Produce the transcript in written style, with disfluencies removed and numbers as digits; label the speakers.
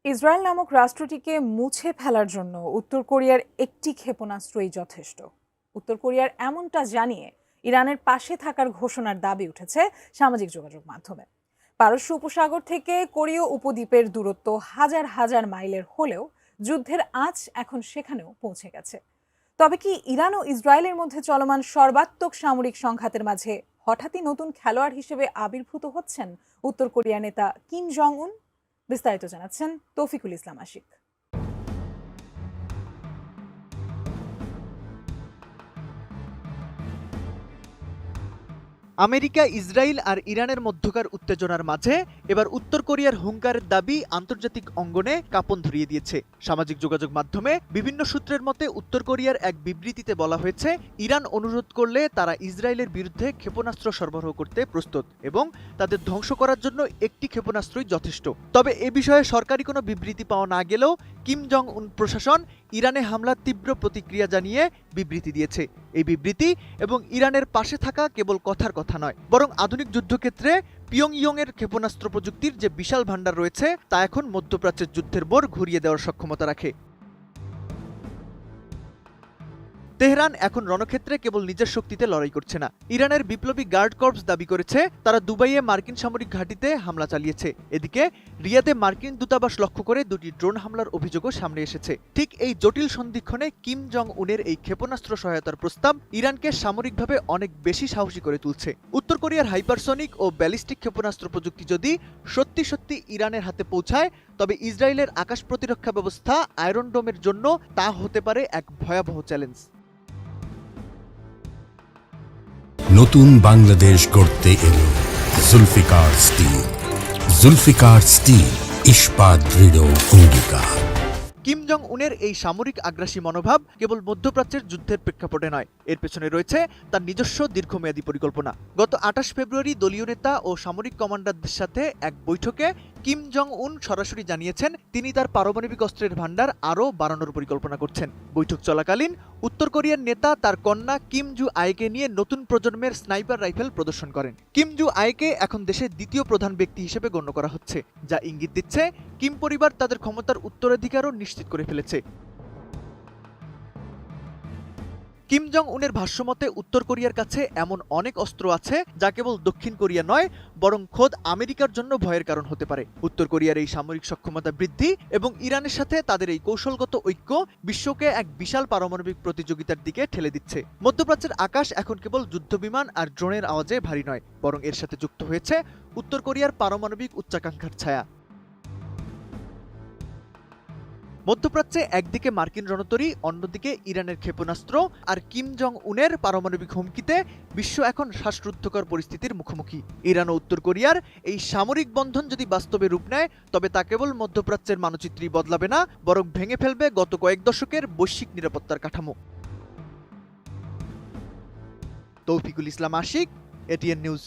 Speaker 1: Israel নামক রাষ্ট্রটিকে মুছে ফেলার জন্য উত্তর কোরিয়ার একটি ক্ষেপণাস্ত্রই যথেষ্ট। উত্তর কোরিয়ার এমনটা জানিয়ে ইরানের পাশে থাকার ঘোষণার দাবি উঠেছে সামাজিক যোগাযোগ মাধ্যমে। পারস্য উপসাগর থেকে কোরীয় উপদ্বীপের দূরত্ব হাজার হাজার মাইলের হলেও যুদ্ধের আঁচ এখন সেখানেও পৌঁছে গেছে। তবে কি ইরান ও ইসরায়েলের মধ্যে চলমান সর্বাত্মক সামরিক সংঘাতের মাঝে হঠাৎই নতুন খেলোয়াড় হিসেবে আবির্ভূত হচ্ছেন উত্তর কোরিয়ার নেতা কিম জং উন? বিস্তারিত জানাচ্ছেন তৌফিকুল ইসলাম আশিক।
Speaker 2: আমেরিকা, ইসরায়েল আর ইরানের মধ্যকার উত্তেজনার মাঝে এবার উত্তর কোরিয়ার হুঙ্কারের দাবি আন্তর্জাতিক অঙ্গনে কাঁপন ধরিয়ে দিয়েছে। সামাজিক যোগাযোগ মাধ্যমে বিভিন্ন সূত্রের মতে উত্তর কোরিয়ার এক বিবৃতিতে বলা হয়েছে, ইরান অনুরোধ করলে তারা ইসরায়েলের বিরুদ্ধে ক্ষেপণাস্ত্র সরবরাহ করতে প্রস্তুত এবং তাদের ধ্বংস করার জন্য একটি ক্ষেপণাস্ত্রই যথেষ্ট। তবে এ বিষয়ে সরকারি কোনো বিবৃতি পাওয়া না গেলেও কিম জং উন প্রশাসন ইরানে হামলার তীব্র প্রতিক্রিয়া জানিয়ে বিবৃতি দিয়েছে। এই বিবৃতি এবং ইরানের পাশে থাকা কেবল কথার কথা নয়, বরং আধুনিক যুদ্ধক্ষেত্রে পিয়ংইয়ংয়ের ক্ষেপণাস্ত্র প্রযুক্তির যে বিশাল ভাণ্ডার রয়েছে তা এখন মধ্যপ্রাচ্যের যুদ্ধের বোর ঘুরিয়ে দেওয়ার সক্ষমতা রাখে। তেহরান এখন রণক্ষেত্রে কেবল নিজের শক্তিতে লড়াই করছে না। ইরানের বিপ্লবী গার্ড কর্পস দাবি করেছে তারা দুবাইয়ে মার্কিন সামরিক ঘাঁটিতে হামলা চালিয়েছে। এদিকে রিয়াদে মার্কিন দূতাবাস লক্ষ্য করে দুটি ড্রোন হামলার অভিযোগও সামনে এসেছে। ঠিক এই জটিল সন্ধিক্ষণে কিম জং উনের এই ক্ষেপণাস্ত্র সহায়তার প্রস্তাব ইরানকে সামরিকভাবে অনেক বেশি সাহসী করে তুলছে। উত্তর কোরিয়ার হাইপারসনিক ও ব্যালিস্টিক ক্ষেপণাস্ত্র প্রযুক্তি যদি সত্যি সত্যি ইরানের হাতে পৌঁছায়, তবে ইসরায়েলের আকাশ প্রতিরক্ষা ব্যবস্থা আয়রন ডোমের জন্য তা হতে পারে এক ভয়াবহ চ্যালেঞ্জ।
Speaker 3: নতুন বাংলাদেশ গড়তে এলো জুলফিকার স্টিল। জুলফিকার স্টিল, ইস্পাত দৃঢ় অঙ্গীকার।
Speaker 2: কিম জং উনের এই সামরিক আগ্রাসী মনোভাব কেবল মধ্যপ্রাচ্যের যুদ্ধের প্রেক্ষাপটে নয়, এর পেছনে রয়েছে তার নিজস্ব দীর্ঘমেয়াদী পরিকল্পনা। গত ২৮ ফেব্রুয়ারি দলীয় নেতা ও সামরিক কমান্ডারদের সাথে এক বৈঠকে কিম জং উন সরাসরি জানিয়েছেন তিনি তার পারমাণবিক অস্ত্রের ভান্ডার আরও বাড়ানোর পরিকল্পনা করছেন। বৈঠক চলাকালীন উত্তর কোরিয়ার নেতা তার কন্যা কিম জু আইকে নিয়ে নতুন প্রজন্মের স্নাইপার রাইফেল প্রদর্শন করেন। কিম জু আইকে এখন দেশের দ্বিতীয় প্রধান ব্যক্তি হিসেবে গণ্য করা হচ্ছে, যা ইঙ্গিত দিচ্ছে কিম পরিবার তাদের ক্ষমতার উত্তরাধিকারও নিশ্চিত করে ফেলেছে। কিম জং উনের ভাষ্যমতে উত্তর কোরিয়ার কাছে এমন অনেক অস্ত্র আছে যা কেবল দক্ষিণ কোরিয়া নয়, বরং খোদ আমেরিকার জন্য ভয়ের কারণ হতে পারে। উত্তর কোরিয়ার এই সামরিক সক্ষমতা বৃদ্ধি এবং ইরানের সাথে তাদের এই কৌশলগত ঐক্য বিশ্বকে এক বিশাল পারমাণবিক প্রতিযোগিতার দিকে ঠেলে দিচ্ছে। মধ্যপ্রাচ্যের আকাশ এখন কেবল যুদ্ধবিমান আর ড্রোনের আওয়াজে ভারী নয়, বরং এর সাথে যুক্ত হয়েছে উত্তর কোরিয়ার পারমাণবিক উচ্চাকাঙ্ক্ষার ছায়া। মধ্যপ্রাচ্যে একদিকে মার্কিন রণতরী, অন্যদিকে ইরানের ক্ষেপণাস্ত্র আর কিম জং উনের পারমাণবিক হুমকিতে বিশ্ব এখন শ্বাসরুদ্ধকর পরিস্থিতির মুখোমুখি। ইরান ও উত্তর কোরিয়ার এই সামরিক বন্ধন যদি বাস্তবে রূপ নেয়, তবে তা কেবল মধ্যপ্রাচ্যের মানচিত্রই বদলাবে না, বরং ভেঙে ফেলবে গত কয়েক দশকের বৈশ্বিক নিরাপত্তার কাঠামো। তৌফিকুল ইসলাম আশিক, এটিএন নিউজ।